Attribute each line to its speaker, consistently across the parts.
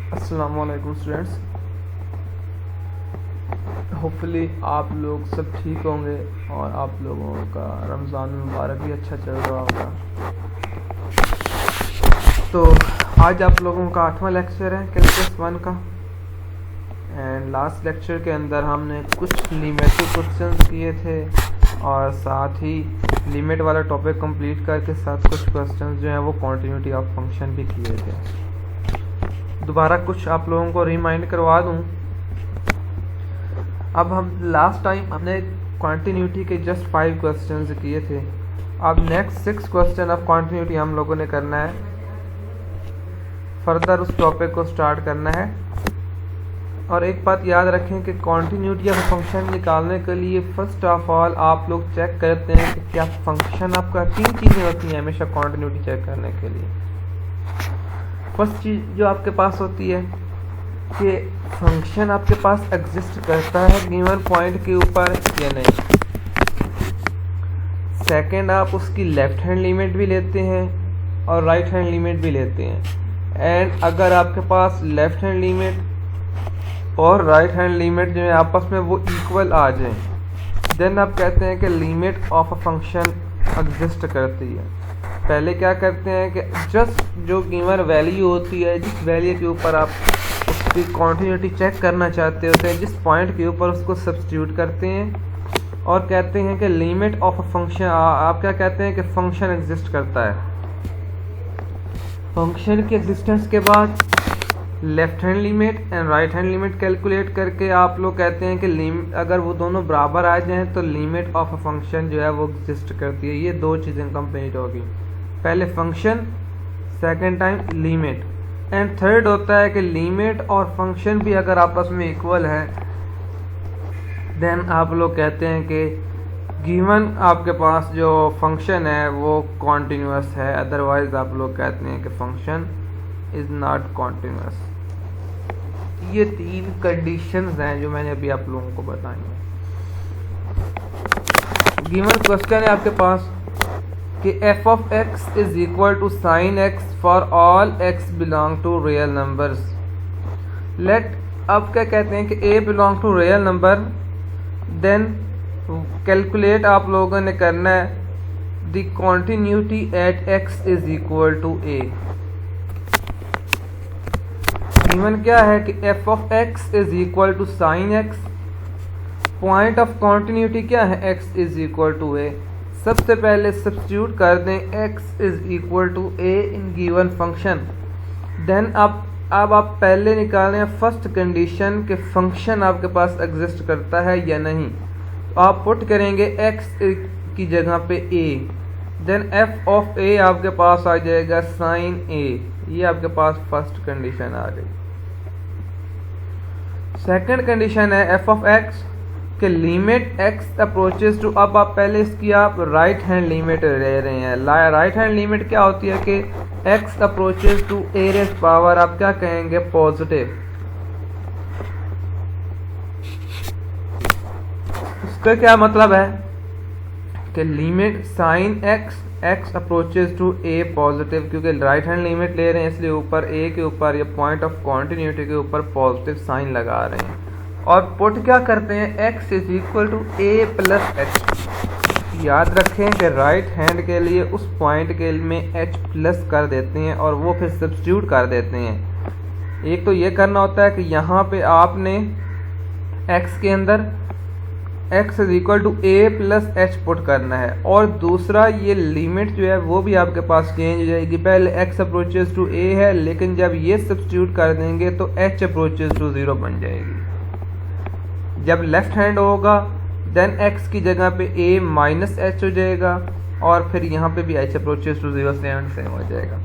Speaker 1: अस्सलाम वालेकुम students. Hopefully आप लोग सब ठीक होंगे और आप लोगों का रमज़ान मुबारक भी अच्छा चल रहा होगा। तो आज आप लोगों का 8वां लेक्चर है कैलकुलस 1 का। एंड लास्ट लेक्चर के अंदर हमने कुछ लिमिटिव क्वेश्चंस किए थे और साथ ही लिमिट वाला टॉपिक कंप्लीट करके साथ कुछ क्वेश्चंस जो हैं वो कंटिन्यूटी ऑफ फंक्शन भी किए थे। दोबारा कुछ आप लोगों को रिमाइंड करवा दूं। अब हम लास्ट टाइम हमने कंटिन्यूटी के जस्ट 5 क्वेश्चंस किए थे। अब नेक्स्ट 6 क्वेश्चन ऑफ कंटिन्यूटी हम लोगों ने करना है, फर्दर उस टॉपिक को स्टार्ट करना है। और एक बात याद रखें कि कंटिन्यूटी ऑफ फंक्शन निकालने के लिए फर्स्ट ऑफ ऑल आप लोग चेक करते हैं कि क्या फंक्शन आपका 3 चीज़ें होती हैं हमेशा कंटिन्यूटी चेक करने के लिए। फर्स्ट चीज़ जो आपके पास होती है कि फंक्शन आपके पास एग्जिस्ट करता है गिवन पॉइंट के ऊपर या नहीं। सेकंड, आप उसकी लेफ्ट हैंड लिमिट भी लेते हैं और राइट हैंड लिमिट भी लेते हैं। एंड अगर आपके पास लेफ्ट हैंड लिमिट और राइट हैंड लिमिट जो है आपस में वो इक्वल आ जाएं, देन आप कहते हैं कि limit of a function exist करती है। पहले क्या करते हैं कि जस्ट जो गिवन वैल्यू होती है, जिस वैल्यू के ऊपर आप उसकी कंटिन्यूटी चेक करना चाहते होते हैं, जिस पॉइंट के ऊपर उसको सब्स्टिट्यूट करते हैं और कहते हैं कि लिमिट ऑफ अ फंक्शन। आप क्या कहते हैं कि फंक्शन एग्जिस्ट करता है। फंक्शन की एग्जिस्टेंस के बाद left hand limit and right hand limit calculate करके आप लोग कहते हैं कि अगर वो दोनों बराबर आ जाएं तो लिमिट ऑफ अ फंक्शन जो है वो एग्जिस्ट करती है। ये 2 चीज़ें कंप्लीट होगी, पहले function, second time limit. And third होता है कि लिमिट और फंक्शन भी अगर आपस में इक्वल है देन आप लोग कहते हैं कि गिवन आपके पास जो फंक्शन है वो कॉन्टिन्यूस है, अदरवाइज आप लोग कहते हैं कि फंक्शन इज नॉट कॉन्टिन्यूस। ये 3 कंडीशंस हैं जो मैंने अभी आप लोगों को बताई हैं। गिवन क्वेश्चन है आपके पास कि f of x is equal to sin x for all x belong to real numbers. Let, अब क्या कहते हैं कि a belong to real number, then calculate आप लोगों ने करना है the continuity at x is equal to a। Given क्या है कि f of x is equal to sin x, point of continuity क्या है x is equal to a। सबसे पहले सब्स्टिट्यूट कर दें x is equal to a in given function. Then अब आप पहले निकालें फर्स्ट कंडीशन कि फंक्शन आपके पास एग्जिस्ट करता है या नहीं। तो आप पुट करेंगे x की जगह पे a, then f of a आपके पास आ जाएगा sin a। ये आपके पास फर्स्ट कंडीशन आ गई। सेकंड कंडीशन है f ऑफ x कि लिमिट x अप्रोचेस टू, अब आप पहले इसकी आप राइट हैंड लिमिट ले रहे हैं। राइट हैंड लिमिट क्या होती है कि x approaches to a raise power आप क्या कहेंगे पॉजिटिव। उसका क्या मतलब है कि limit sine x approaches to a positive, क्योंकि राइट हैंड लिमिट ले रहे हैं इसलिए ऊपर a के ऊपर या पॉइंट ऑफ कॉन्टिन्यूटी के ऊपर पॉजिटिव साइन लगा रहे हैं। और पुट क्या करते हैं x is equal to a plus h। याद रखें कि राइट हैंड के लिए उस पॉइंट के में h प्लस कर देते हैं और वो फिर सब्स्टिट्यूट कर देते हैं। एक तो ये करना होता है कि यहाँ पे आपने x के अंदर x is equal to a plus h put करना है, और दूसरा ये लिमिट जो है वो भी आपके पास चेंज हो जाएगी। पहले x अप्रोचेस टू a है, लेकिन जब ये सब्स्टिट्यूट कर देंगे तो h अप्रोचेस टू 0 बन जाएगी। जब लेफ्ट हैंड होगा देन x की जगह पे a माइनस h हो जाएगा और फिर यहाँ पे भी h अप्रोचेस टू 0 सेम हो जाएगा।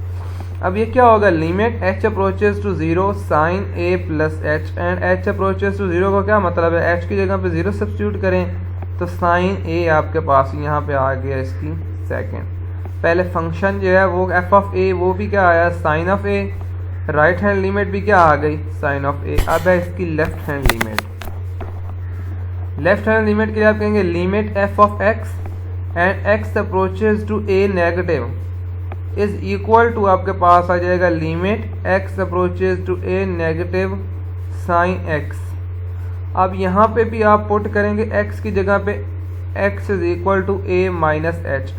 Speaker 1: अब ये क्या होगा, limit h approaches to 0 sine a plus h। And h approaches to 0 का क्या मतलब है, h की जगह पे 0 सब्स्टिट्यूट करें तो साइन a आपके पास यहाँ पे आ गया इसकी सेकेंड। पहले फंक्शन जो है वो f ऑफ a वो भी क्या आया sine of a, right hand limit भी क्या आ गई साइन ऑफ a। अब है इसकी left hand limit. Left hand limit के लिए आप कहेंगे limit f of x and x approaches to a negative. Is equal to आपके पास आ जाएगा limit x approaches to a negative sine x. अब यहाँ पे भी आप पुट करेंगे x की जगह पे x is equal to a minus h.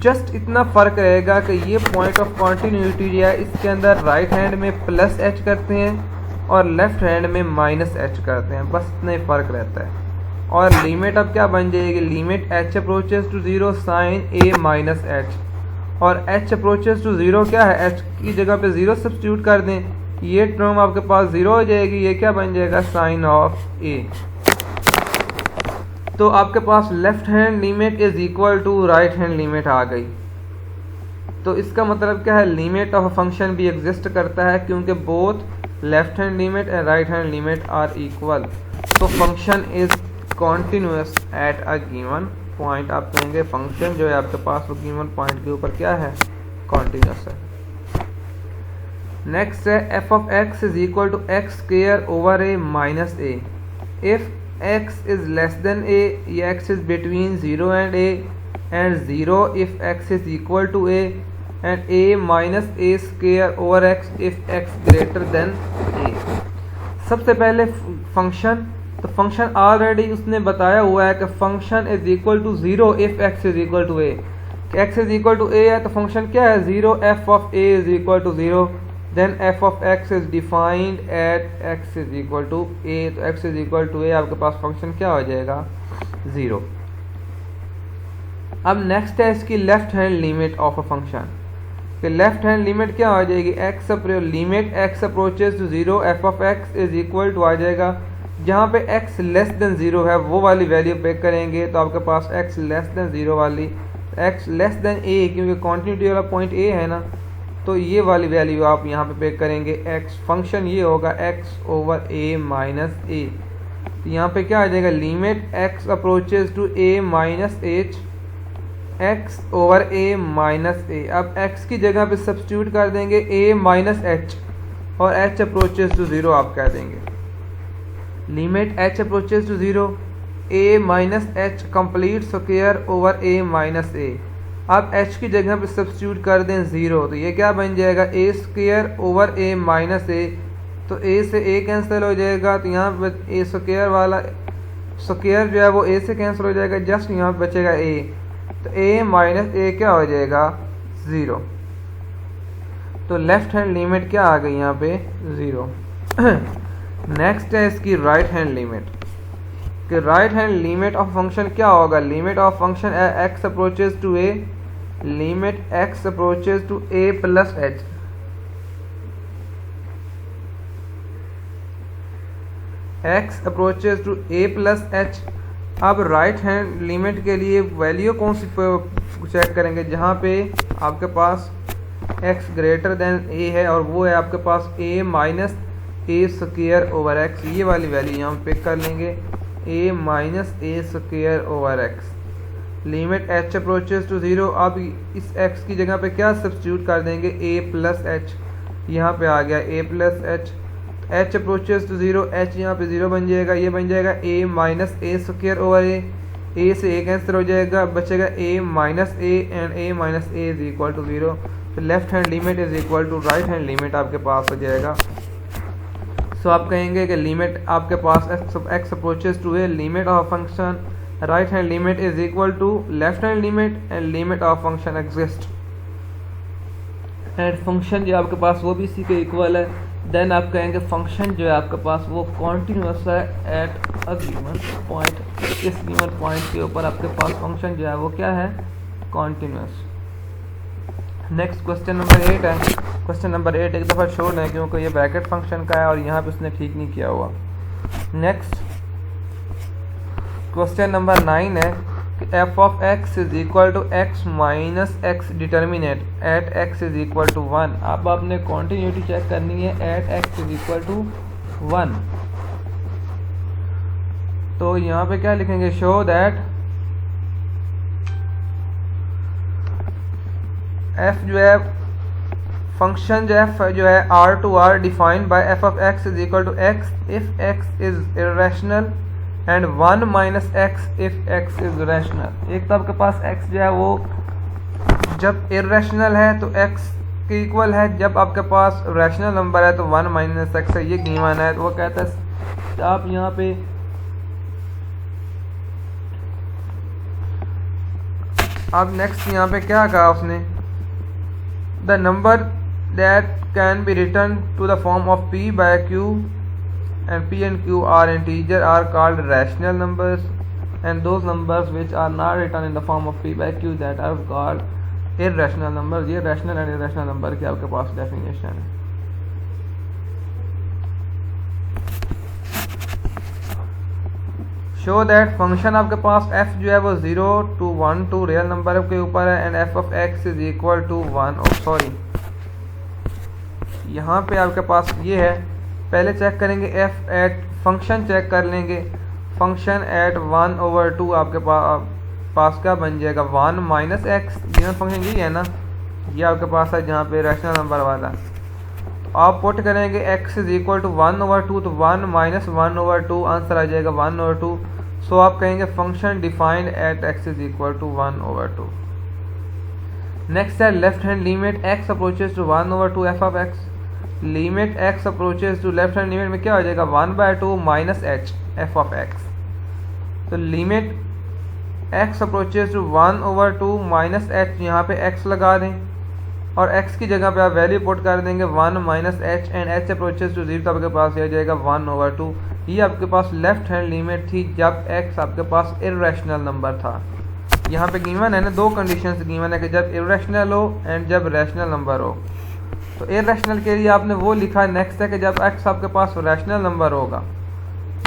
Speaker 1: Just इतना फ़र्क रहेगा कि ये पॉइंट ऑफ कॉन्टीन्यूटी जो है इसके अंदर राइट हैंड में प्लस h करते हैं और लेफ्ट हैंड में माइनस h करते हैं, बस इतना ही फ़र्क रहता है। और लिमिट अब क्या बन जाएगी, limit h approaches to zero sine a minus h. और h अप्रोचेज टू ज़ीरो क्या है, h की जगह पे ज़ीरो सब्स्टिट्यूट कर दें, ये टर्म आपके पास ज़ीरो हो जाएगी, ये क्या बन जाएगा साइन ऑफ a। तो आपके पास left hand limit is equal to right hand limit आ गई। तो इसका मतलब क्या है, लिमिट ऑफ अ फंक्शन भी एग्जिस्ट करता है क्योंकि both left hand limit and right hand limit are equal. तो function is continuous at a given point. आप कहेंगे फंक्शन जो है आपके पास वो गिवन पॉइंट के ऊपर क्या है, कॉन्टिन्यूअस है। नेक्स्ट है f of x is equal to x square over a minus a. If x is less than a, x is between 0 and a, and 0 if x is equal to a, and a minus a square over x if x greater than a। सबसे पहले function, तो function already उसने बताया हुआ है कि function is equal to 0 if x is equal to a। x is equal to a है तो फंक्शन क्या है, 0 f of a is equal to 0, then f of x is defined at x is equal to a। तो x is equal to a आपके पास function क्या हो जाएगा, 0। अब नेक्स्ट है इसकी left hand limit of a function. कि लेफ्ट हैंड लिमिट क्या हो जाएगी, limit x approaches to 0 f of x is equal to आ जाएगा, जहाँ पे x लेस देन 0 है वो वाली वैल्यू पे करेंगे तो आपके पास x लेस देन 0 वाली, x लेस देन a क्योंकि कॉन्टिन्यूटी वाला पॉइंट a है ना, तो ये वाली वैल्यू आप यहाँ पे पे करेंगे x। फंक्शन ये होगा x over a minus a। तो यहाँ पे क्या आ जाएगा, limit x approaches to a minus h x over a minus a। अब x की जगह पे सब्स्टिट्यूट कर देंगे a माइनस h और h अप्रोचेज टू 0 आप कह देंगे। Limit h approaches to 0 a minus h complete square over a minus a। अब h की जगह पे सब्स्टिट्यूट कर दें 0, तो ये क्या बन जाएगा, a square over a minus a। तो a से a कैंसिल हो जाएगा, तो यहाँ पे a स्क्वायर वाला स्क्वायर जो है वो a से कैंसिल हो जाएगा, जस्ट यहाँ पे बचेगा a। तो a माइनस a क्या हो जाएगा, 0। तो लेफ्ट हैंड लिमिट क्या आ गई यहाँ पे, 0। नेक्स्ट है इसकी राइट हैंड लिमिट। कि right hand limit of function क्या होगा, limit of function x approaches to a, limit x approaches to a plus h। x approaches to a plus h। अब राइट हैंड लिमिट के लिए value कौन सी check करेंगे, जहाँ पे आपके पास x ग्रेटर देन a है और वो है आपके पास a minus a square over x। ये वाली वैल्यू यहाँ पे पिक कर लेंगे, a minus a square over x। Limit h approaches to 0। अब इस x की जगह पे क्या सब्स्टिट्यूट कर देंगे, a प्लस h। यहाँ पे आ गया a plus h। h approaches to 0, h यहाँ पे 0 बन जाएगा, ये बन जाएगा a minus a square over a से a कैंसिल हो जाएगा, बचेगा a minus a and a minus a is equal to 0। तो left hand limit is equal to right hand limit आपके पास हो जाएगा। सो आप कहेंगे कि लिमिट आपके पास x approaches to a, limit of function right hand limit is equal to left hand limit and limit of function exist, and function जो आपके पास वो भी इसी के इक्वल है। देन आप कहेंगे फंक्शन जो है आपके पास वो कॉन्टिन्यूस है एट अ गिवन पॉइंट। इस गिवन पॉइंट के ऊपर आपके पास फंक्शन जो है वो क्या है, कॉन्टिन्यूस। नेक्स्ट क्वेश्चन नंबर 8 है। क्वेश्चन नंबर 8 एक दफ़ा छोड़ दें क्योंकि ये ब्रैकेट फंक्शन का है और यहाँ पे उसने ठीक नहीं किया हुआ। नेक्स्ट क्वेश्चन नंबर 9 है कि f of x is equal to x minus x determinate at x is equal to 1। अब आपने कॉन्टिन्यूटी चेक करनी है at x is equal to 1। तो यहाँ पे क्या लिखेंगे, शो दैट f जो है फंक्शन जो है r to r defined by f of x is equal to x if x is irrational and 1 minus x if x is rational. एक तो आपके पास x जो है वो जब इरेशनल है तो x के इक्वल है, जब आपके पास रैशनल नंबर है तो 1 माइनस एक्स है, ये गिवन है। तो वो कहता है आप यहाँ पे अब नेक्स्ट यहाँ पे क्या कहा उसने, the number that can be written to the form of p by q and p and q are integer are called rational numbers, and those numbers which are not written in the form of p by q that are called irrational numbers। ये rational and irrational number की आपके पास definition है। Show that function आपके पास f जो है वो 0 to 1 to real number के ऊपर है, and f of x is equal to 1। Sorry यहाँ पे आपके पास ये है, पहले चेक करेंगे f एट फंक्शन चेक कर लेंगे, फंक्शन एट 1/2 आपके पास क्या बन जाएगा 1 माइनस एक्स, गिवन फंक्शन यही है ना, ये आपके पास है जहाँ पे रैशनल नंबर वाला। तो आप पुट करेंगे x इज इक्वल टू 1/2, तो 1 माइनस 1/2 आंसर आ जाएगा 1/2। सो आप कहेंगे function defined at x is equal to 1/2। Next है left hand limit x approaches to 1/2 f of x। Limit x approaches to left hand limit में क्या हो जाएगा 1/2 minus h f of x। तो limit x approaches to 1/2 minus h, यहाँ पे x लगा दें और x की जगह पे आप वैल्यू पुट कर देंगे 1 minus h and h approaches to 0, तो आपके पास ये जाएगा 1/2। ये आपके पास लेफ्ट हैंड लिमिट थी जब x आपके पास इरेशनल नंबर था। यहाँ पे गिवन है ना, दो कंडीशंस गिवन है कि जब इरेशनल हो एंड जब रैशनल नंबर हो। तो इरेशनल के लिए आपने वो लिखा, नेक्स्ट है कि जब x आपके पास रैशनल नंबर होगा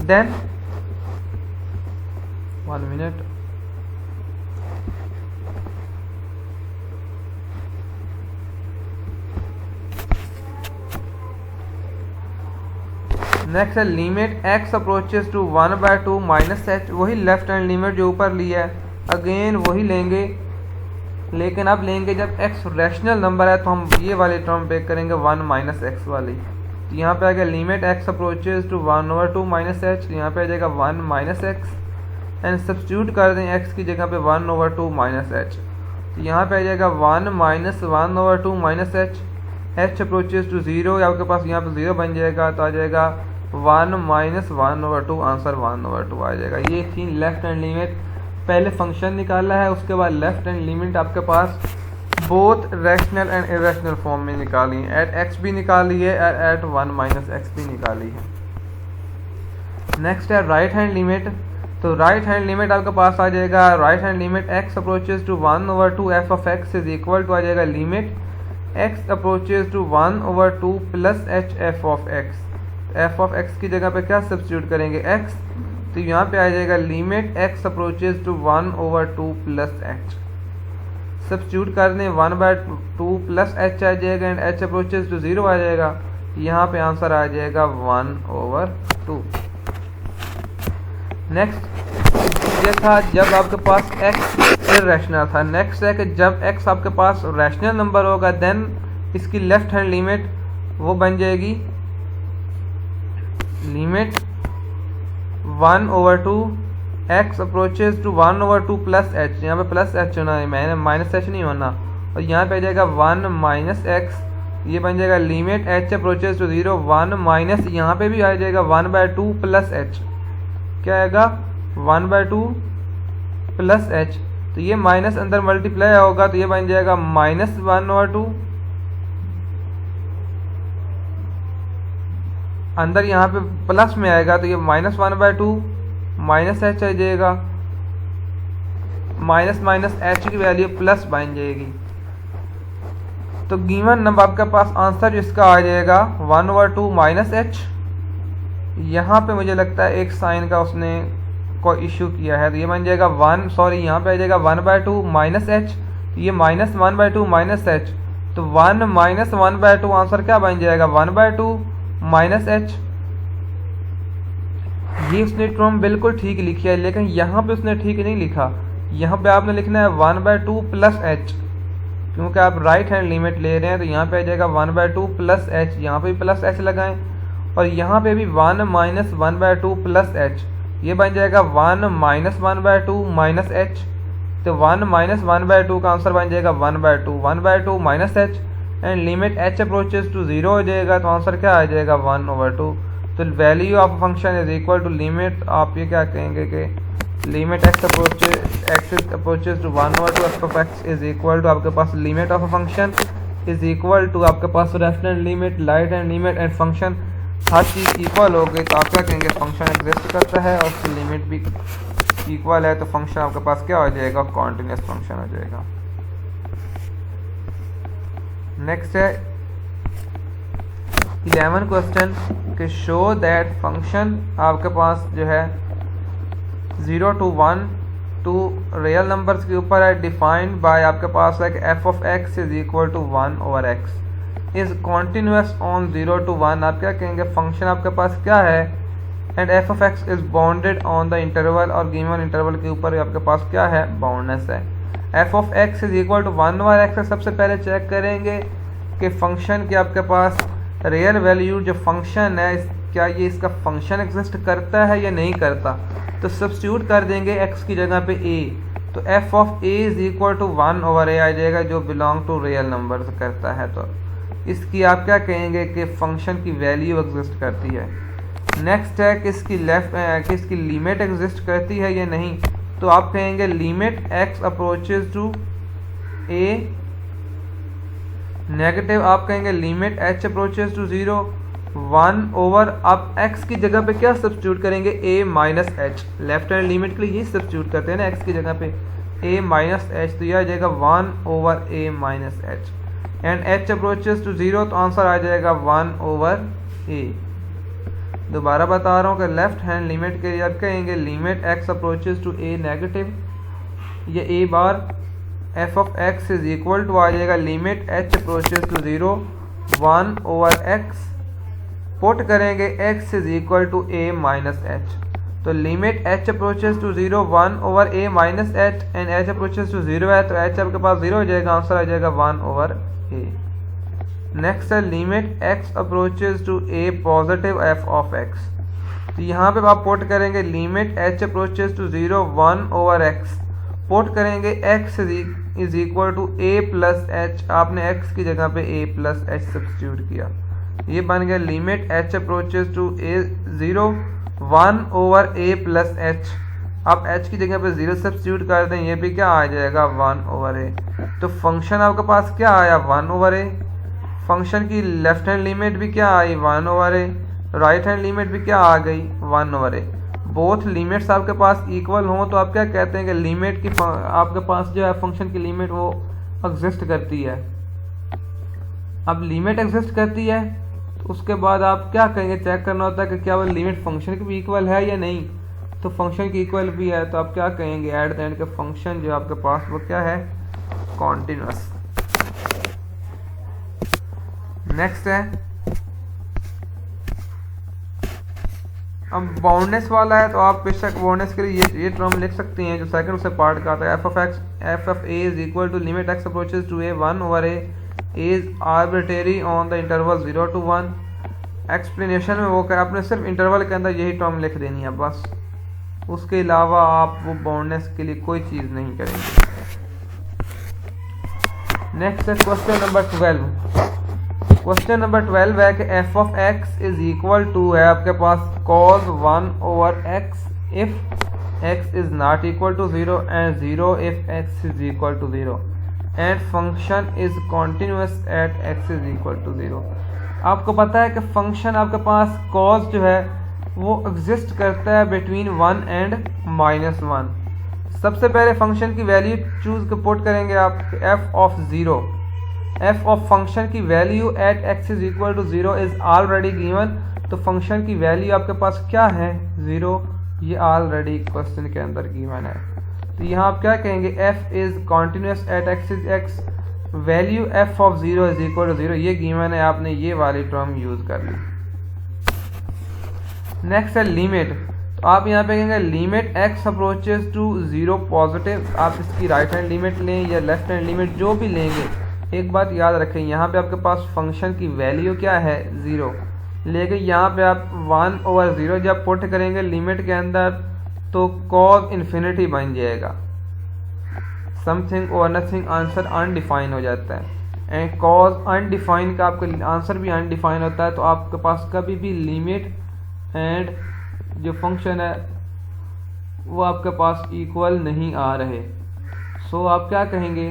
Speaker 1: देन 1 मिनट नेक्स्ट है limit x approaches to 1/2 minus h, वही लेफ्ट हैंड लिमिट जो ऊपर लिया है अगेन वही लेंगे, लेकिन अब लेंगे जब x रैशनल नंबर है तो हम ये वाले टर्म पे करेंगे 1 माइनस एक्स वाली। तो यहाँ पे आ गया limit x approaches to 1/2 minus h, यहाँ पे आ जाएगा 1 माइनस एक्स एंड सब्स्टिट्यूट कर दें x की जगह पे 1/2 माइनस h। तो यहाँ पे आ जाएगा 1 minus 1/2 minus h approaches to 0, आपके पास यहाँ पे 0 बन जाएगा, तो आ जाएगा 1 माइनस 1/2, आंसर 1/2 आ जाएगा। ये थी लेफ्ट हैंड लिमिट, पहले फंक्शन निकाला है उसके बाद लेफ्ट हैंड लिमिट आपके पास both rational and irrational form में निकाली है, एट x भी निकाली है और एट 1 माइनस एक्स भी निकाली है। नेक्स्ट है राइट हैंड लिमिट। तो राइट हैंड लिमिट आपके पास आ जाएगा, right hand limit x approaches to 1/2 f of x is equal to आ जाएगा limit x approaches to 1/2 plus h f of x। f of x की जगह पे क्या सब्स्टिट्यूट करेंगे x, तो यहाँ पे आ जाएगा limit x approaches to 1/2 plus h। Substitute कर दें 1/2 प्लस h आ जाएगा एंड h अप्रोचेज टू 0 आ जाएगा, यहाँ पे आंसर आ जाएगा 1/2। नेक्स्ट ये था जब आपके पास x इरेशनल था। नेक्स्ट है कि जब x आपके पास रैशनल नंबर होगा देन इसकी लेफ्ट हैंड लिमिट वो बन जाएगी limit 1/2 x approaches to 1/2 plus h, यहाँ पे प्लस h होना है, मैंने माइनस h नहीं होना, और यहाँ पे आ जाएगा 1 माइनस x, ये बन जाएगा limit h approaches to 0 1 minus, यहाँ पे भी आ जाएगा 1/2 प्लस h, क्या आएगा 1/2 प्लस h, तो ये माइनस अंदर मल्टीप्लाई होगा तो ये बन जाएगा माइनस 1/2, अंदर यहाँ पे प्लस में आएगा तो ये माइनस 1/2 माइनस h आ जाएगा, माइनस माइनस h की वैल्यू प्लस बन जाएगी। तो गिवन नंबर आपके पास आंसर इसका आ जाएगा 1/2 माइनस h। यहाँ पे मुझे लगता है एक साइन का उसने कोई इशू किया है, तो ये बन जाएगा 1, सॉरी यहाँ पे आ जाएगा 1/2 माइनस h, ये माइनस 1/2 माइनस h, तो 1 माइनस 1/2 आंसर क्या बन जाएगा 1/2 माइनस h। ये उसने टर्म बिल्कुल ठीक लिखी है, लेकिन यहाँ पे उसने ठीक नहीं लिखा, यहाँ पे आपने लिखना है 1/2 प्लस h, क्योंकि आप राइट हैंड लिमिट ले रहे हैं, तो यहाँ पे आ जाएगा 1/2 प्लस h, यहाँ पे भी प्लस h लगाएं और यहाँ पे भी 1 माइनस 1/2 प्लस h, ये बन जाएगा 1 माइनस 1/2 माइनस h। तो 1 माइनस 1/2 का आंसर बन जाएगा 1/2, 1/2 minus h, and limit h approaches to 0 हो जाएगा, तो आंसर क्या आ जाएगा 1/2। तो value of function is equal to limit, आप ये क्या कहेंगे कि limit x approaches to 1/2 f of x is equal to आपके पास limit of a function is equal to आपके पास left hand limit, right hand limit and function हर चीज़ इक्वल हो गई, तो आप क्या कहेंगे फंक्शन एग्जिस्ट करता है और उसकी लिमिट भी इक्वल है, तो फंक्शन आपके पास क्या हो जाएगा कॉन्टिन्यूस फंक्शन हो जाएगा। नेक्स्ट है 11 क्वेश्चन कि शो दैट फंक्शन आपके पास जो है 0 to 1 टू रियल नंबर्स के ऊपर है, डिफाइंड बाय आपके पास है कि f of x is equal to 1/x is continuous on 0 to 1। आप क्या कहेंगे फंक्शन आपके पास क्या है, and f of x is bounded on the interval, और गिवन इंटरवल के ऊपर आपके पास क्या है बाउंडनेस है। F of x is equal to 1/x। सबसे पहले चेक करेंगे कि फंक्शन के आपके पास रियल वैल्यू जो फंक्शन है क्या ये इसका फंक्शन एग्जिस्ट करता है या नहीं करता, तो सब्स्टिट्यूट कर देंगे x की जगह पे a, तो f of a is equal to 1/a आ जाएगा जो बिलोंग टू रियल नंबर करता है, तो इसकी आप क्या कहेंगे कि फंक्शन की वैल्यू एग्जिस्ट करती है। नेक्स्ट है कि इसकी लिमिट एग्जिस्ट करती है या नहीं, तो आप कहेंगे limit x approaches to a negative, आप कहेंगे लिमिट h अप्रोचेज टू 0 1/, आप x की जगह पे क्या सब्स्टिट्यूट करेंगे a minus H, left hand limit के लिए ये सब्स्टिट्यूट करते हैं ना x की जगह पे a माइनस एच, तो यह आ जाएगा 1/a minus h, and h approaches to 0 तो आंसर आ जाएगा 1/a। दोबारा बता रहा हूँ कि लेफ्ट हैंड लिमिट के लिए आप कहेंगे limit x approaches to a negative, ये a bar f of x is equal to आ जाएगा limit h approaches to 0 1/x, put करेंगे x is equal to a minus h, तो limit h approaches to 0 1/a minus h, and h approaches to 0 है तो h आपके पास 0 हो जाएगा, answer आ जाएगा 1/a। नेक्स्ट है limit x approaches to a positive f of x, तो यहाँ पे आप पुट करेंगे limit h approaches to 0 1/x, put करेंगे x is equal to a plus h, आपने x की जगह पे a प्लस एच सब्स्टिट्यूट किया, ये बन गया limit h approaches to a 0 1/a plus h, आप h की जगह पे 0 सब्स्टिट्यूट कर दें, ये भी क्या आ जाएगा 1/a। तो फंक्शन आपके पास क्या आया 1/a, फंक्शन की लेफ्ट हैंड लिमिट भी क्या आई 1/a, राइट हैंड लिमिट भी क्या आ गई 1/a। बोथ लिमिट्स आपके पास इक्वल हों तो आप क्या कहते हैं कि लिमिट की आपके पास जो है फंक्शन की लिमिट वो एग्जिस्ट करती है। अब लिमिट एग्जिस्ट करती है तो उसके बाद आप क्या करेंगे, चेक करना होता है कि क्या वो लिमिट फंक्शन की भी इक्वल है या नहीं, तो फंक्शन की इक्वल भी है तो आप क्या कहेंगे एट द एंड के फंक्शन जो आपके पास वो क्या है कॉन्टिन्यूस। नेक्स्ट है अब बाउंडनेस वाला है, तो आप बेशक बाउंडनेस के लिए ये टर्म लिख सकते हैं जो सेकंड से पार्ट का आता है, f of a is equal to limit x approaches to a 1/a is arbitrary on the interval 0 to 1। Explanation में वो क्या आपने सिर्फ इंटरवल के अंदर यही टर्म लिख देनी है बस, उसके अलावा आप वो बाउंडनेस के लिए कोई चीज़ नहीं करेंगे। नेक्स्ट है क्वेश्चन नंबर 12। क्वेश्चन नंबर 12 है कि f of x is equal to है आपके पास cos 1/x if x is not equal to 0 and 0 if x is equal to 0 and function is continuous at x is equal to 0। आपको पता है कि function आपके पास cos जो है वो एग्जिस्ट करता है बिटवीन 1 एंड -1। सबसे पहले फंक्शन की वैल्यू चूज के पुट करेंगे आप f of 0, f of function की value at x is equal to 0 is already given, तो फंक्शन की वैल्यू आपके पास क्या है 0, ये ऑलरेडी क्वेश्चन के अंदर गिवन है। तो यहाँ आप क्या कहेंगे f is continuous at x is x, value f of 0 is equal to 0 ये गिवन है, आपने ये वाली टर्म यूज कर ली। नेक्स्ट है लिमिट, तो आप यहाँ पे कहेंगे limit x approaches to 0 positive, आप इसकी राइट हैंड लिमिट लें या लेफ्ट हैंड लिमिट जो भी लेंगे, एक बात याद रखें यहाँ पे आपके पास फंक्शन की वैल्यू क्या है 0, लेकिन यहाँ पे आप 1/0 जब पुट करेंगे लिमिट के अंदर तो cos इन्फिनिटी बन जाएगा। समथिंग और नथिंग आंसर अनडिफाइन हो जाता है। एंड कॉज अनडिफाइन का आपका आंसर भी अनडिफाइन होता है, तो आपके पास कभी भी लिमिट एंड जो फंक्शन है वो आपके पास इक्वल नहीं आ रहे। सो आप क्या कहेंगे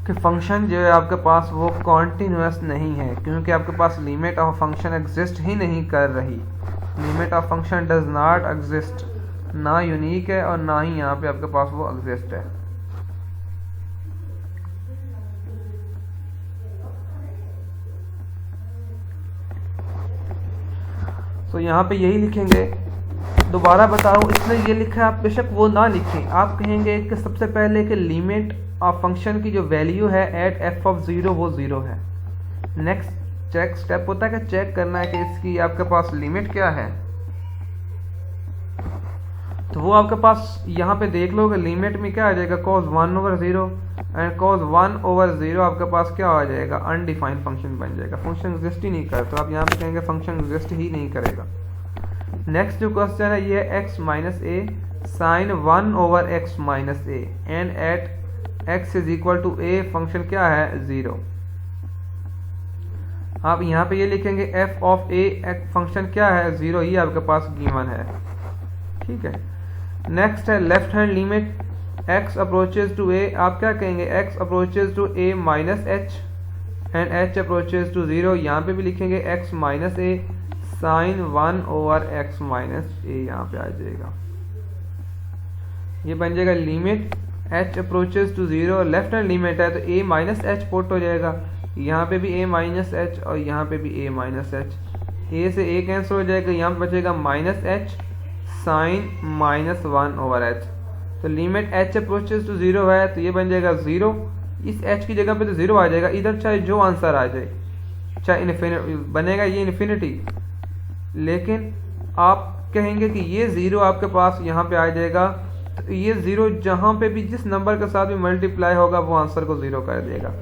Speaker 1: कि फंक्शन जो है आपके पास वो कॉन्टिन्यूस नहीं है, क्योंकि आपके पास लिमिट ऑफ फंक्शन एग्जिस्ट ही नहीं कर रही। Limit of function does not exist, ना यूनिक है और ना ही यहाँ पे आपके पास वो एग्जिस्ट है। तो यहाँ पे यही लिखेंगे। दोबारा बताओ, इसने ये लिखा है, आप बेशक वो ना लिखें, आप कहेंगे कि सबसे पहले कि लिमिट ऑफ फंक्शन की जो वैल्यू है एट एफ ऑफ 0 वो 0 है। नेक्स्ट चेक स्टेप होता है कि चेक करना है कि इसकी आपके पास लिमिट क्या है। तो वो आपके पास यहाँ पे देख लो कि लिमिट में क्या आ जाएगा, cos 1 over 0 and cos 1 over 0 आपके पास क्या आ जाएगा, अनडिफाइंड फंक्शन बन जाएगा, फंक्शन एग्जिस्ट ही नहीं करता। तो आप यहाँ पे कहेंगे फंक्शन एग्जिस्ट ही नहीं करेगा। नेक्स्ट जो क्वेश्चन है ये है x minus a sine 1 over x minus a and at x is equal to a function क्या है 0। आप यहाँ पे ये लिखेंगे f ऑफ a फंक्शन क्या है 0 ही आपके पास गिवन है। ठीक है। नेक्स्ट है left hand limit x approaches to a, आप क्या कहेंगे x approaches to a minus h and h approaches to 0। यहाँ पे भी लिखेंगे x minus a sine 1 over x minus a, यहाँ पे आ जाएगा। ये बन जाएगा limit h approaches to 0, left hand limit है तो a माइनस h पुट हो जाएगा, यहाँ पे भी a माइनस h और यहाँ पे भी a माइनस h, a से a कैंसिल हो जाएगा, यहाँ पे बचेगा minus h sine minus 1 over h। तो लिमिट h अप्रोचेज टू 0 है तो ये बन जाएगा 0, इस h की जगह पे तो 0 आ जाएगा, इधर चाहे जो आंसर आ जाए, चाहे इन्फिनिटी बनेगा ये इन्फिनिटी, लेकिन आप कहेंगे कि ये 0 आपके पास यहाँ पे आ जाएगा, तो ये 0 जहाँ पे भी जिस नंबर के साथ भी मल्टीप्लाई होगा वो आंसर को 0 कर देगा।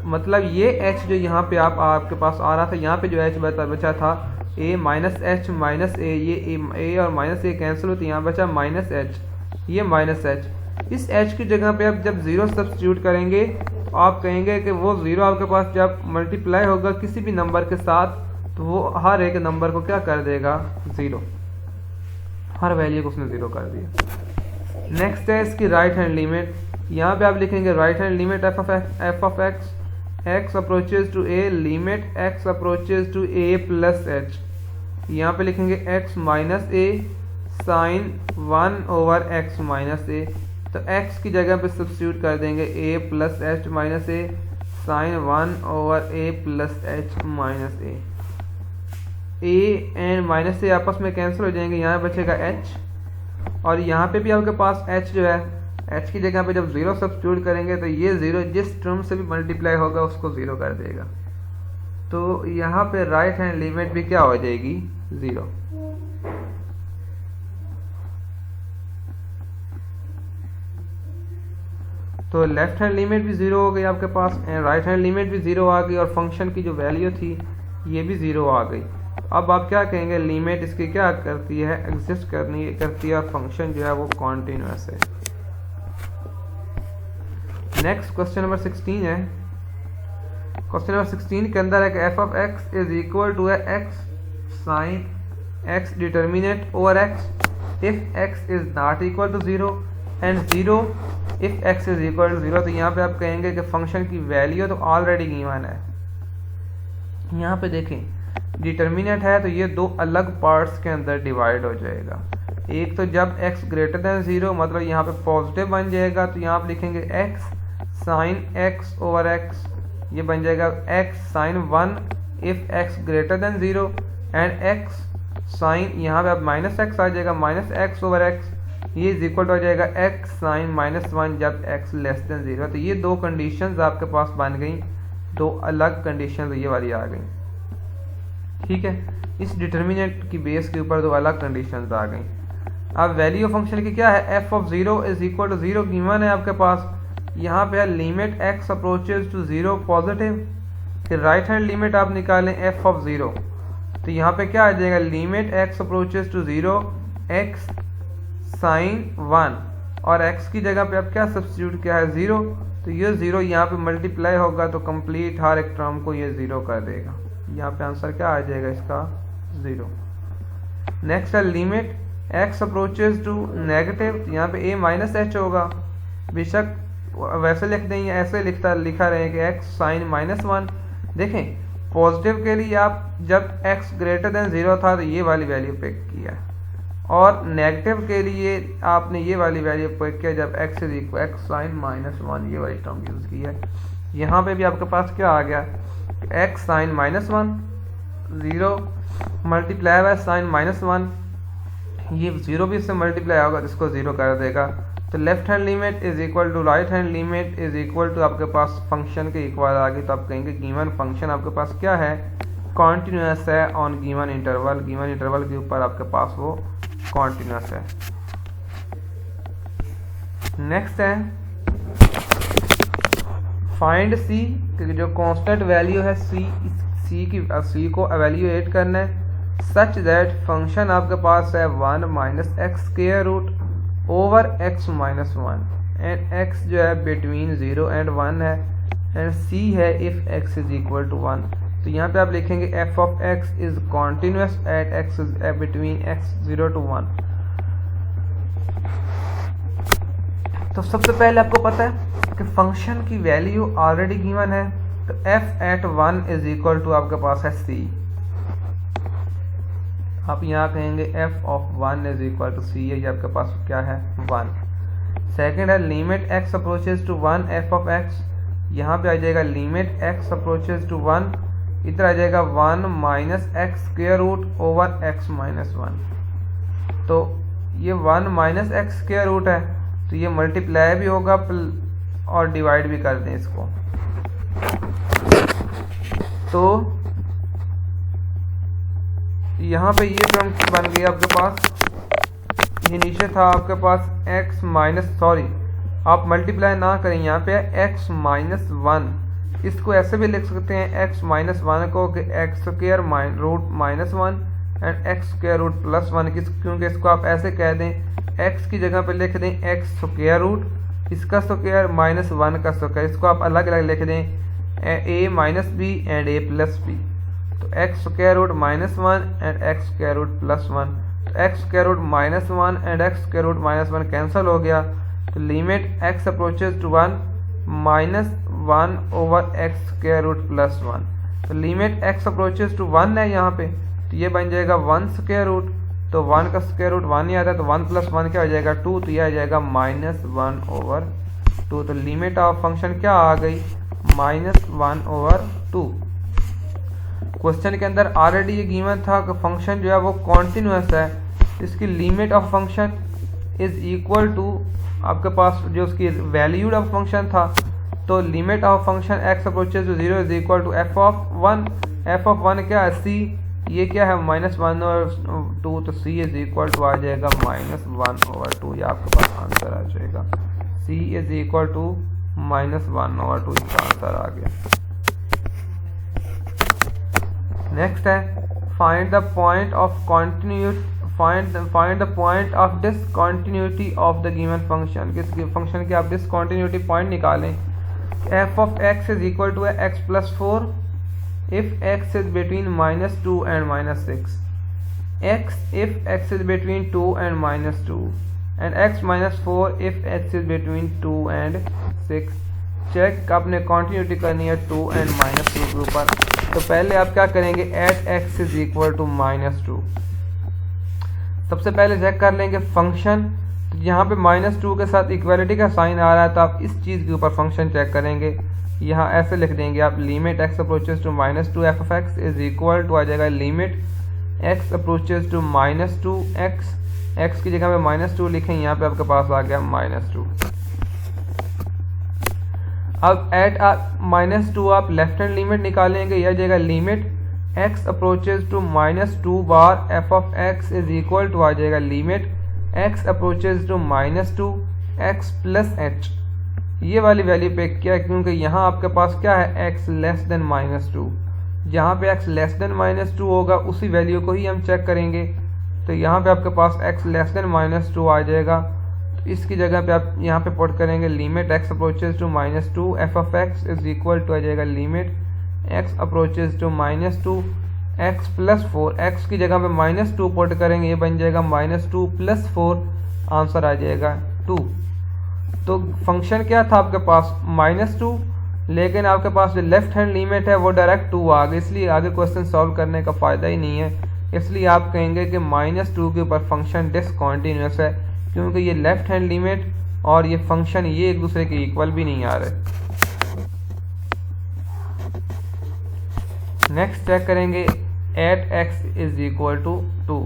Speaker 1: मतलब ये h जो यहाँ पे आपके पास आ रहा था, यहाँ पे जो h बचा था a minus H minus a, ये a और माइनस a कैंसिल होती है, यहाँ बचा माइनस h, ये माइनस h। इस h की जगह पे आप जब 0 सब्स्टिट्यूट करेंगे तो आप कहेंगे कि वो 0 आपके पास जब मल्टीप्लाई होगा किसी भी नंबर के साथ तो वो हर एक नंबर को क्या कर देगा 0, हर वैल्यू को उसने 0 कर दिया। नेक्स्ट है इसकी राइट हैंड लिमिट, यहाँ पे आप लिखेंगे right hand limit f of x approaches to a limit x approaches to a plus h, यहाँ पे लिखेंगे x minus a sine 1 over x minus a, तो x की जगह पे सब्स्टिट्यूट कर देंगे a plus h minus a sine 1 over a plus h minus a। a and minus a आपस में कैंसिल हो जाएंगे, यहाँ बचेगा h और यहाँ पे भी आपके पास h जो है h की जगह पे जब 0 सब्स्टिट्यूट करेंगे तो ये 0 जिस टर्म से भी मल्टीप्लाई होगा उसको 0 कर देगा। तो यहाँ पे राइट हैंड लिमिट भी क्या हो जाएगी 0। तो लेफ्ट हैंड लिमिट भी 0 हो गई आपके पास एंड राइट हैंड लिमिट भी 0 आ गई और फंक्शन की जो वैल्यू थी ये भी 0 आ गई। अब आप क्या कहेंगे, लिमिट इसकी क्या करती है, एग्जिस्ट करती है और फंक्शन जो है वो कॉन्टिन्यूअस है। नेक्स्ट क्वेश्चन नंबर 16 है। क्वेश्चन नंबर 16 के अंदर है कि f of x is equal to x sine x determinant over x if x is not equal to 0 and 0 if x is equal to 0। तो यहाँ पे आप कहेंगे कि फंक्शन की वैल्यू तो ऑलरेडी गिवन है। यहाँ पे देखें डिटर्मिनेंट है तो ये दो अलग पार्ट्स के अंदर डिवाइड हो जाएगा। एक तो जब x ग्रेटर देन 0 मतलब यहाँ पे पॉजिटिव बन जाएगा तो यहाँ पे लिखेंगे x sine x over x, ये बन जाएगा x sine 1 if x greater than 0 and x sine, यहाँ पे अब माइनस x आ जाएगा माइनस x ओवर x, ये इज इक्वल हो जाएगा x साइन माइनस 1 जब x लेस देन 0। तो ये दो कंडीशंस आपके पास बन गई, दो अलग कंडीशंस ये वाली आ गई। ठीक है, इस डिटर्मिनेंट की बेस के ऊपर दो अलग कंडीशंस आ गई। अब वैल्यू फंक्शन की क्या है, f of 0 is equal to 0 given है आपके पास। यहाँ पे है limit x approaches to 0 positive, फिर राइट हैंड लिमिट आप निकालें f ऑफ 0 तो यहाँ पे क्या आ जाएगा, limit x approaches to 0 x sine 1 और x की जगह पे अब क्या सब्स्टिट्यूट किया है 0, तो ये 0 यहाँ पे मल्टीप्लाई होगा तो कंप्लीट हर एक टर्म को ये 0 कर देगा। यहाँ पे आंसर क्या आ जाएगा इसका 0। नेक्स्ट है limit x approaches to negative, यहाँ पे a माइनस एच होगा, बेशक वैसे लिख दें या ऐसे लिखा रहे कि x साइन -1। देखें पॉजिटिव के लिए आप जब x ग्रेटर देन 0 था तो ये वाली वैल्यू पिक किया, और नेगेटिव के लिए आपने ये वाली वैल्यू पिक किया जब x is equal x sine -1 ये वाली टर्म यूज़ की है। यहाँ पे भी आपके पास क्या आ गया x साइन -1 0 मल्टीप्लाई हुआ साइन -1, ये 0 भी इससे मल्टीप्लाई होगा तो इसको 0 कर देगा। तो left hand limit is equal to right hand limit is equal to आपके पास फंक्शन के इक्वल आ गई, तो आप कहेंगे गिवन फंक्शन आपके पास क्या है कॉन्टिन्यूस है ऑन गिवन इंटरवल के ऊपर आपके पास वो कॉन्टिन्यूस है। नेक्स्ट है फाइंड सी, जो कांस्टेंट वैल्यू है सी को एवेल्यूएट करना है सच दैट फंक्शन आपके पास है 1 minus x square root over x minus 1 and x जो है बिटवीन 0 एंड 1 है, एंड c है if x is equal to 1। तो यहाँ पे आप लिखेंगे f of x is continuous at x is between x 0 to 1। तो सबसे पहले आपको पता है कि फंक्शन की वैल्यू ऑलरेडी गिवन है, तो f at 1 is equal to आपके पास है c। आप यहाँ कहेंगे f of 1 is equal to c है, ये आपके पास क्या है 1। सेकेंड है limit x approaches to 1 f of x, यहाँ पे आ जाएगा लिमिट x अप्रोचेज टू 1, इधर आ जाएगा 1 minus x square root over x minus 1। तो ये 1 माइनस एक्स स्क्वायर रूट है तो ये मल्टीप्लाई भी होगा और डिवाइड भी कर दें इसको, तो यहाँ पे ये टर्म बन गई आपके पास, ये नीचे था आपके पास x माइनस आप मल्टीप्लाई ना करें, यहाँ पे x माइनस 1, इसको ऐसे भी लिख सकते हैं x माइनस 1 को कि x square root minus 1 and x square root plus 1, क्योंकि इसको आप ऐसे कह दें x की जगह पे लिख दें x स्क्वायर रूट, इसका स्क्वायर माइनस 1 का स्क्वायर, इसको आप अलग अलग लिख दें a minus b and a plus b। तो x square root -1 and x square root +1, तो x square root -1 and x square root -1 cancel हो गया, तो limit x approaches to 1 -1 over x square root +1। तो लिमिट x अप्रोचेज टू 1 है यहाँ पे, तो ये बन जाएगा 1 स्क्वायर रूट, तो 1 का स्क्वायर रूट 1 ही आता है, तो 1 + 1 क्या हो जाएगा 2, तो यह आ जाएगा -1 ओवर 2। तो लिमिट ऑफ फंक्शन क्या आ गई -1 ओवर 2। क्वेश्चन के अंदर ऑलरेडी ये गिवन था कि फंक्शन जो है वो कॉन्टिन्यूस है, इसकी limit of function is equal to आपके पास जो उसकी वैल्यूड ऑफ फंक्शन था, तो limit of function x approaches to 0 is equal to f of 1 क्या है c, ये क्या है -1 ओवर 2, तो c इज इक्वल टू आ जाएगा -1 ओवर 2, ये आपके पास आंसर आ जाएगा, c is equal to -1 over 2, इसका आंसर आ गया। नेक्स्ट है find the point of discontinuity of the given function, किस फंक्शन की आप डिसकंटिन्यूटी पॉइंट निकालें। f of x is equal to x plus 4 if x is between -2 and -6, if x is between 2 and -2 and x minus 4 if x is between 2 and 6। Check आपने continuity करनी है 2 and -2 के ऊपर, तो पहले आप क्या करेंगे at x is equal to -2। सबसे पहले चेक कर लेंगे फंक्शन, तो यहाँ पे -2 के साथ इक्वालिटी का साइन आ रहा है, तो आप इस चीज़ के ऊपर फंक्शन चेक करेंगे, यहाँ ऐसे लिख देंगे आप limit x approaches to -2 f of x is equal to आ जाएगा limit x approaches to -2 x की जगह पे -2 लिखें, यहाँ पे आपके पास आ गया -2। अब एट -2 आप लेफ्ट हैंड लिमिट निकालेंगे, यह जाएगा limit x approaches to -2 bar f of x is equal to आ जाएगा limit x approaches to -2 x plus h, ये वाली वैल्यू पे क्या, क्योंकि यहाँ आपके पास क्या है x लेस देन -2, जहाँ पे x लेस देन -2 होगा उसी वैल्यू को ही हम चेक करेंगे। तो यहाँ पे आपके पास x लेस देन -2 आ जाएगा। तो इसकी जगह पे आप यहाँ पे पुट करेंगे limit x approaches to -2 f of x is equal to आ जाएगा limit x approaches to -2 x plus 4, x की जगह पे -2 पुट करेंगे, ये बन जाएगा -2 प्लस 4, आंसर आ जाएगा 2। तो फंक्शन क्या था आपके पास -2, लेकिन आपके पास जो लेफ्ट हैंड लिमिट है वो डायरेक्ट 2 आ गई, इसलिए आगे क्वेश्चन सॉल्व करने का फ़ायदा ही नहीं है। इसलिए आप कहेंगे कि -2 के ऊपर फंक्शन डिसकंटिन्यूअस है, क्योंकि ये लेफ्ट हैंड लिमिट और ये फंक्शन ये एक दूसरे के इक्वल भी नहीं आ रहे। नेक्स्ट चेक करेंगे at x is equal to 2।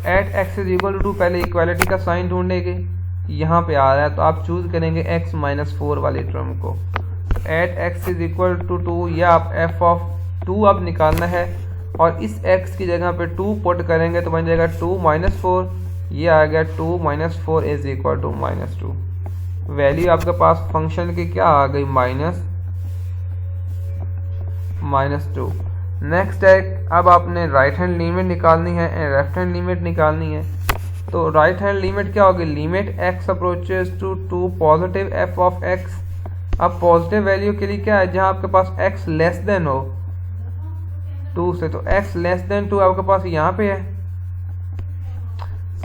Speaker 1: At x is equal to 2, पहले इक्वालिटी का साइन ढूंढेंगे, यहाँ पे आ रहा है तो आप चूज करेंगे x -4 वाली टर्म को। At x is equal to 2, या आप f ऑफ 2 अब निकालना है और इस x की जगह पे 2 पुट करेंगे तो बन जाएगा 2 -4, ये आ गया 2 -4 इज इक्वल टू -2। वैल्यू आपके पास फंक्शन की क्या आ गई, -2। नेक्स्ट है, अब आपने राइट हैंड लिमिट निकालनी है एंड लेफ्ट हैंड लिमिट निकालनी है। तो राइट हैंड लिमिट क्या होगी, limit x approaches to 2 positive f of x। अब पॉजिटिव वैल्यू के लिए क्या है, जहां आपके पास x लेस देन हो 2 से, तो x लेस देन 2 आपके पास यहाँ पे है।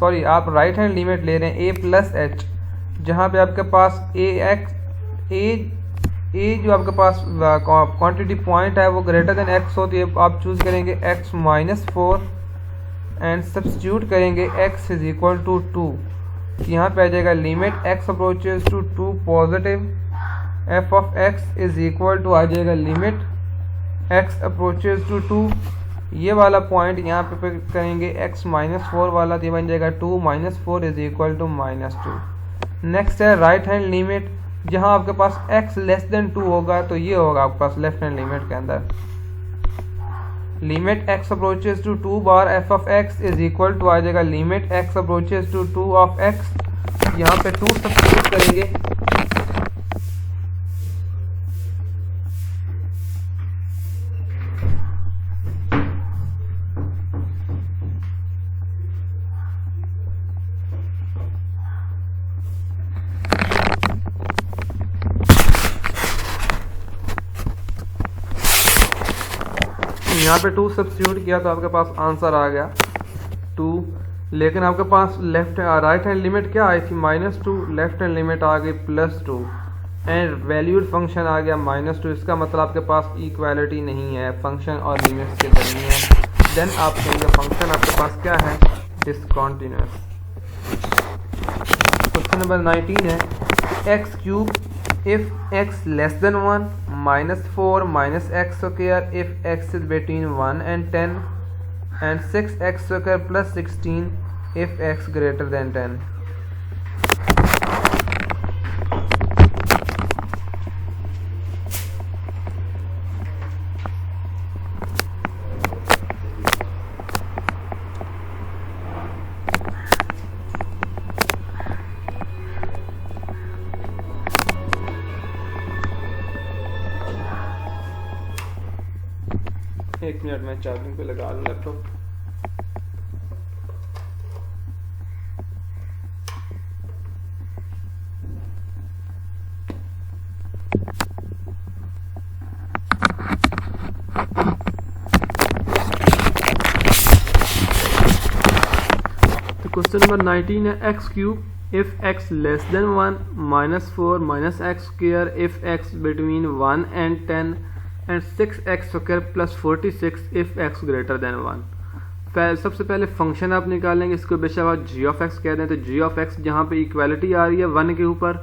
Speaker 1: सॉरी, आप राइट हैंड लिमिट ले रहे हैं a प्लस h, जहाँ पे आपके पास a जो आपके पास क्वांटिटी पॉइंट है वो ग्रेटर देन x हो, तो आप चूज करेंगे x -4 एंड सब्स्टिट्यूट करेंगे x इज इक्वल टू 2। यहाँ पे आ जाएगा limit x approaches to 2 positive f of x is equal to आ जाएगा लिमिट x अप्रोचेज टू 2, ये वाला पॉइंट यहाँ पे करेंगे x -4 वाला, तो ये बन जाएगा 2 -4 इज इक्वल टू -2। नेक्स्ट है राइट हैंड लिमिट, जहाँ आपके पास x लेस देन 2 होगा तो ये होगा आपके पास लेफ्ट हैंड लिमिट के अंदर limit x approaches to 2 bar f of x is equal to आ जाएगा limit x approaches to 2 of x। यहाँ पे 2 सब्स्टिट्यूट करेंगे, यहाँ पे 2 सब्स्टिट्यूट किया तो आपके पास आंसर आ गया 2। लेकिन आपके पास राइट हैंड लिमिट क्या आई थी, -2, लेफ्ट हैंड लिमिट आ गई +2 एंड वैल्यूड फंक्शन आ गया -2। इसका मतलब आपके पास इक्वालिटी नहीं है फंक्शन और लिमिट्स के दरमियान। देन आप कहेंगे फंक्शन आपके पास क्या है, डिसकंटिन्यूअस। क्वेश्चन नंबर 19 है x³ if x less than 1, -4 -x square if x is between 1 and 10, and 6x square plus 16 if x greater than 10। एक मिनट में चार्जिंग पे लगा लूँ लैपटॉप। तो क्वेश्चन नंबर 19 है x³ if x less than 1, -4 -x square if x between 1 and 10, and 6x square plus 46 if x greater than 1। सबसे पहले function आप निकालेंगे, इसको बेशक आप g ऑफ x कह दें, तो g ऑफ x जहाँ पे इक्वालिटी आ रही है 1 के ऊपर,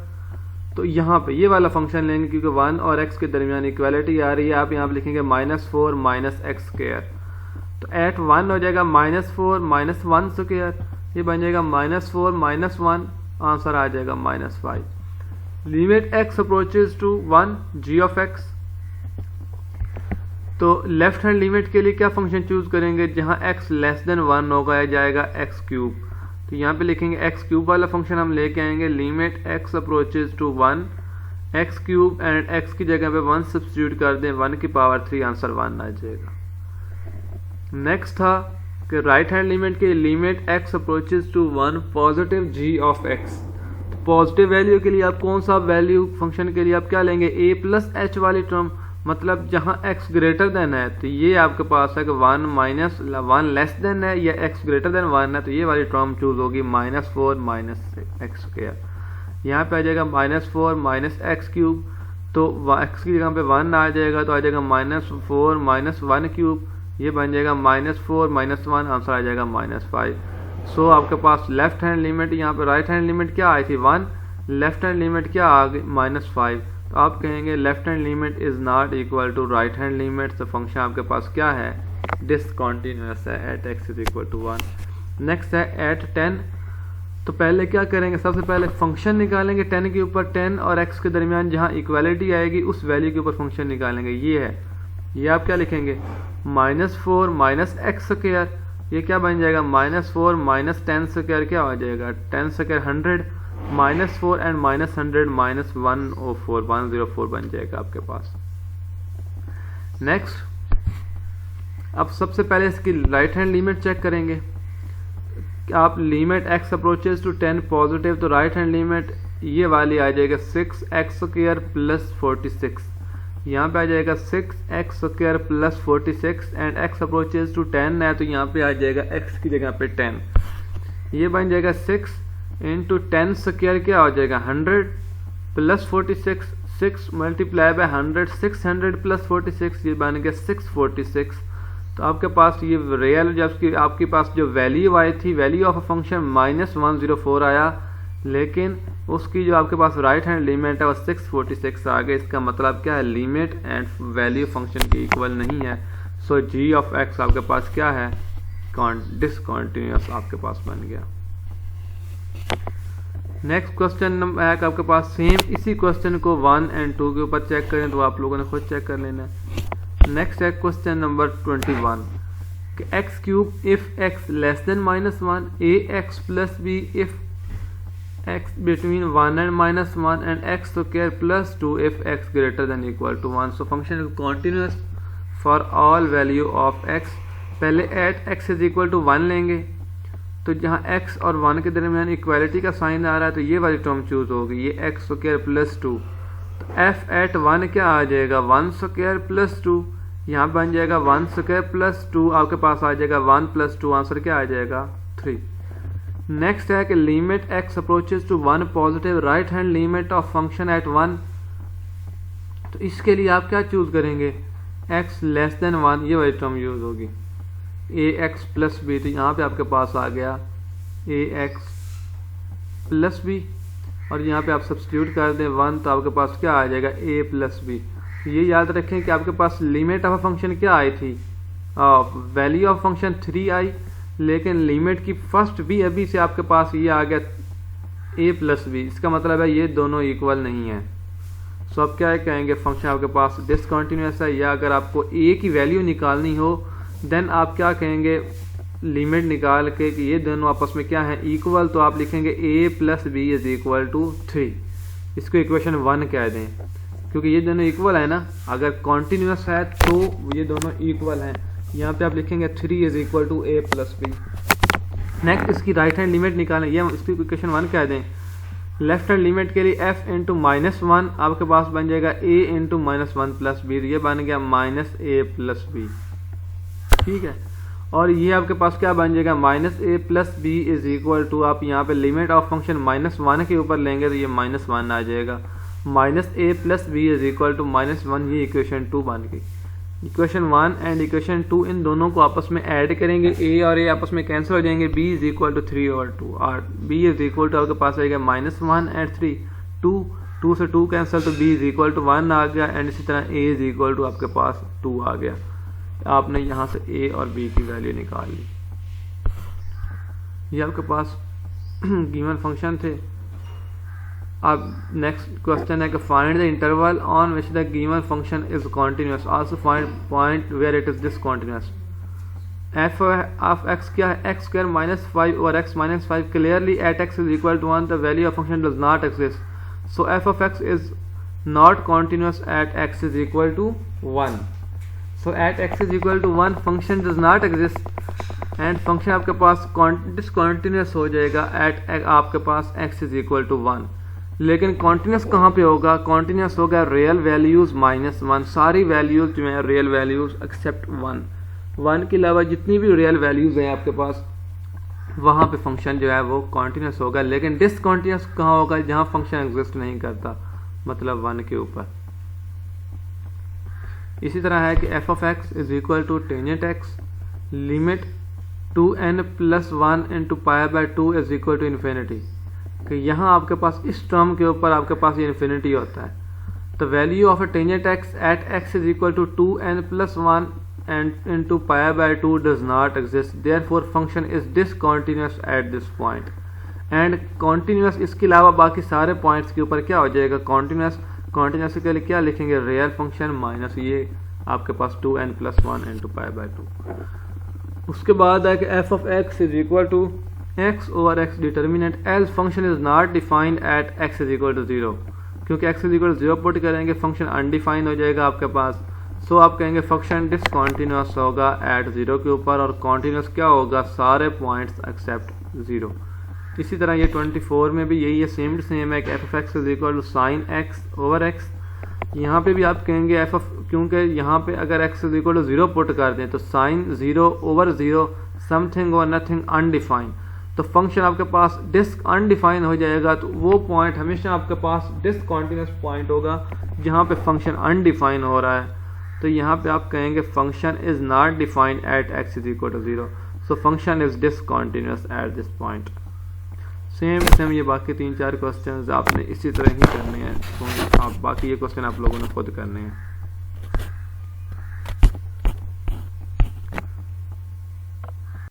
Speaker 1: तो यहाँ पे ये वाला फंक्शन लेंगे क्योंकि 1 और x के दरमियान इक्वालिटी आ रही है। आप यहाँ पे लिखेंगे -4 -x स्क्वायर, तो एट 1 हो जाएगा -4 -1 स्क्वायर, ये बन जाएगा -4 -1, आंसर आ जाएगा -5। Limit x approaches to 1 g of x, तो लेफ्ट हैंड लिमिट के लिए क्या फंक्शन चूज करेंगे, जहां x लेस देन 1 होगा, यह जाएगा x³। तो यहाँ पे लिखेंगे x³ वाला फंक्शन हम लेके आएंगे, limit x approaches to 1 x³ and x की जगह पे 1 सब्स्टिट्यूट कर दें, 1 की पावर 3, आंसर 1 आ जाएगा। नेक्स्ट था कि राइट हैंड लिमिट की limit x approaches to 1 positive g of x। Positive value के लिए आप कौन सा वैल्यू फंक्शन के लिए आप क्या लेंगे, a प्लस एच वाली टर्म, मतलब जहां x ग्रेटर देन है तो ये आपके पास है कि 1 माइनस 1 लेस देन है या x ग्रेटर देन 1 है तो ये वाली टर्म चूज होगी -4 माइनस एक्स स्क्वायर। यहाँ पे आ जाएगा -4 माइनस एक्स क्यूब, तो x की जगह पे 1 आ जाएगा तो आ जाएगा -4 माइनस 1 क्यूब, ये बन जाएगा -4 माइनस 1, आंसर आ जाएगा -5। सो आपके पास लेफ्ट हैंड लिमिट, यहाँ पे राइट हैंड लिमिट क्या आई थी 1, लेफ्ट हैंड लिमिट क्या आ गई -5, तो आप कहेंगे left hand limit is not equal to right hand limit. तो फंक्शन आपके पास क्या है, डिसकंटिन्यूअस है at x is equal to 1। Next है एट 10, तो पहले क्या करेंगे, सबसे पहले फंक्शन निकालेंगे 10 के ऊपर, 10 और x के दरमियान जहां इक्वालिटी आएगी उस वैल्यू के ऊपर फंक्शन निकालेंगे। ये है, ये आप क्या लिखेंगे -4 माइनस एक्स स्क्वायर, ये क्या बन जाएगा -4 माइनस 10 स्क्वायर, क्या हो जाएगा 10 स्क्वायर 100, -4 एंड -100 -104 104 बन जाएगा आपके पास। नेक्स्ट, अब सबसे पहले इसकी राइट हैंड लिमिट चेक करेंगे। आप limit x approaches to 10 positive, तो राइट हैंड लिमिट ये वाली आ जाएगा 6x स्क्वायर प्लस 46, यहाँ पे आ जाएगा 6x square plus 46 and x approaches to 10 है तो यहाँ पे आ जाएगा x की जगह पे 10, ये बन जाएगा 6 इंटू 10 स्क्वायर, क्या हो जाएगा 100 प्लस 46, 6 मल्टीप्लाई बाय 100, 600 प्लस 46, ये बन गया 646। तो आपके पास ये रियल जब आपके पास जो वैल्यू आई थी, वैल्यू ऑफ अ फंक्शन -104 आया, लेकिन उसकी जो आपके पास राइट हैंड लिमिट है वो 646 आ गया। इसका मतलब क्या है, लिमिट एंड वैल्यू फंक्शन की इक्वल नहीं है। सो g ऑफ x आपके पास क्या है, डिसकंटिन्यूअस आपके पास बन गया। नेक्स्ट क्वेश्चन नंबर है आपके पास सेम इसी क्वेश्चन को 1 एंड 2 के ऊपर चेक करें तो आप लोगों ने खुद चेक कर लेना है। नेक्स्ट है क्वेश्चन नंबर 21 कि x cube if x less than -1, ax plus b if x between 1 and -1 and x square plus 2 if x greater than equal to 1। So function is continuous for all value of x। पहले at x is equal to 1 लेंगे, तो जहाँ x और 1 के दरमियान equality का sign आ रहा है तो ये वाली टर्म चूज होगी, ये x स्क्वायर प्लस 2, तो f एट 1 क्या आ जाएगा 1 स्क्वायर प्लस 2, यहाँ बन जाएगा 1 स्क्वायर प्लस 2, आपके पास आ जाएगा 1 प्लस 2, आंसर क्या आ जाएगा 3। नेक्स्ट है कि limit x approaches to 1 positive, right hand limit of function at 1, तो इसके लिए आप क्या चूज करेंगे, x लेस देन 1, ये वाली टर्म यूज होगी, ax प्लस बी, तो यहाँ पे आपके पास आ गया ax प्लस बी, और यहाँ पे आप सब्स्टिट्यूट कर दें 1 तो आपके पास क्या आ जाएगा a प्लस बी। ये याद रखें कि आपके पास लिमिट ऑफ फंक्शन क्या आई थी, वैल्यू ऑफ फंक्शन 3 आई, लेकिन लिमिट की फर्स्ट बी अभी से आपके पास ये आ गया a प्लस बी, इसका मतलब है ये दोनों इक्वल नहीं है। सो आप क्या कहेंगे, फंक्शन आपके पास डिसकंटिन्यूअस है, या अगर आपको a की वैल्यू निकालनी हो देन आप क्या कहेंगे, लिमिट निकाल के कि ये दोनों आपस में क्या है इक्वल, तो आप लिखेंगे a plus b is equal to 3, इसको इक्वेशन 1 कह दें, क्योंकि ये दोनों इक्वल है ना, अगर कॉन्टिन्यूअस है तो ये दोनों इक्वल हैं। यहाँ पे आप लिखेंगे 3 is equal to a plus b. Next इसकी राइट हैंड लिमिट निकालें, ये इसकी इक्वेशन 1 कह दें। लेफ्ट हैंड लिमिट के लिए f इंटू -1 आपके पास बन जाएगा a इंटू -1 प्लस बी, ये बन गया -a प्लस बी, ठीक है। और ये आपके पास क्या बन जाएगा -a plus b is equal to, आप यहाँ पे लिमिट ऑफ फंक्शन -1 के ऊपर लेंगे तो ये -1 आ जाएगा, -a plus b is equal to -1, ये इक्वेशन 2 बन गई। इक्वेशन 1 एंड इक्वेशन 2 इन दोनों को आपस में ऐड करेंगे, a और a आपस में कैंसिल हो जाएंगे, b इज इक्वल टू 3 और 2, और b इज इक्वल टू आपके पास आएगा -1 एंड 3, 2 से 2 कैंसिल तो b इज इक्वल टू 1 आ गया, एंड इसी तरह a इज इक्वल टू आपके पास 2 आ गया। आपने यहाँ से a और b की वैल्यू निकाल ली। ये आपके पास गिवन फंक्शन थे। अब नेक्स्ट क्वेश्चन है कि find the interval on which the given function is continuous, also find point where it is discontinuous. F of x क्या है, एक्स स्क्वायर -5 और x -5 clearly at x is equal to 1 the value of function does not exist, so f of x is not continuous at x is equal to 1। So at x is equal to 1 function does not exist and function आपके पास discontinuous हो जाएगा eight आपके पास x is equal to 1। लेकिन continuous कहाँ पे होगा? Continuous होगा रियल वैल्यूज -1, सारी वैल्यूज जो है रियल वैल्यूज एक्सेप्ट 1 के अलावा जितनी भी रियल वैल्यूज हैं आपके पास वहाँ पे फंक्शन जो है वो कॉन्टिन्यूस होगा। लेकिन डिसकंटिन्यूस कहाँ होगा? जहाँ फंक्शन एग्जिस्ट नहीं करता, मतलब 1 के ऊपर। इसी तरह है कि f of x is equal to tangent x limit 2n+1 into pi by 2 is equal to infinity, कि यहाँ आपके पास इस टर्म के ऊपर आपके पास ये इन्फिनिटी होता है। तो value of a tangent x at x is equal to 2n+1 and into pi by 2 does not exist, therefore function is discontinuous at this point and continuous। इसके अलावा बाकी सारे पॉइंट्स के ऊपर क्या हो जाएगा? कॉन्टिन्यूस के लिए क्या लिखेंगे? रियल फंक्शन माइनस ये आपके पास 2n+1 इंटू पाई बाय 2। उसके बाद है कि f of x is equal to x over x determinant else function is not defined at x is equal to 0, क्योंकि x is equal to 0 put करेंगे function undefined हो जाएगा आपके पास। सो आप कहेंगे फंक्शन डिसकंटिन्यूअस होगा एट 0 के ऊपर, और कॉन्टिन्यूअस क्या होगा? सारे पॉइंट्स एक्सेप्ट 0। इसी तरह ये 24 में भी यही है, सेम टू सेम है कि f of x is equal to sine x over x। यहाँ पे भी आप कहेंगे f of, क्योंकि यहाँ पे अगर x is equal to 0 put कर दें तो साइन 0 ओवर 0 समथिंग और नथिंग अनडिफाइंड, तो फंक्शन आपके पास अनडिफाइंड हो जाएगा। तो वो पॉइंट हमेशा आपके पास डिसकंटिन्यूअस पॉइंट होगा जहाँ पे फंक्शन अनडिफाइंड हो रहा है। तो यहाँ पे आप कहेंगे function is not defined at x is equal to 0, so function is discontinuous at this point. Same ये बाकी 3-4 क्वेश्चंस आपने इसी तरह ही करने हैं, तो आप बाकी ये क्वेश्चन आप लोगों ने खुद करने हैं।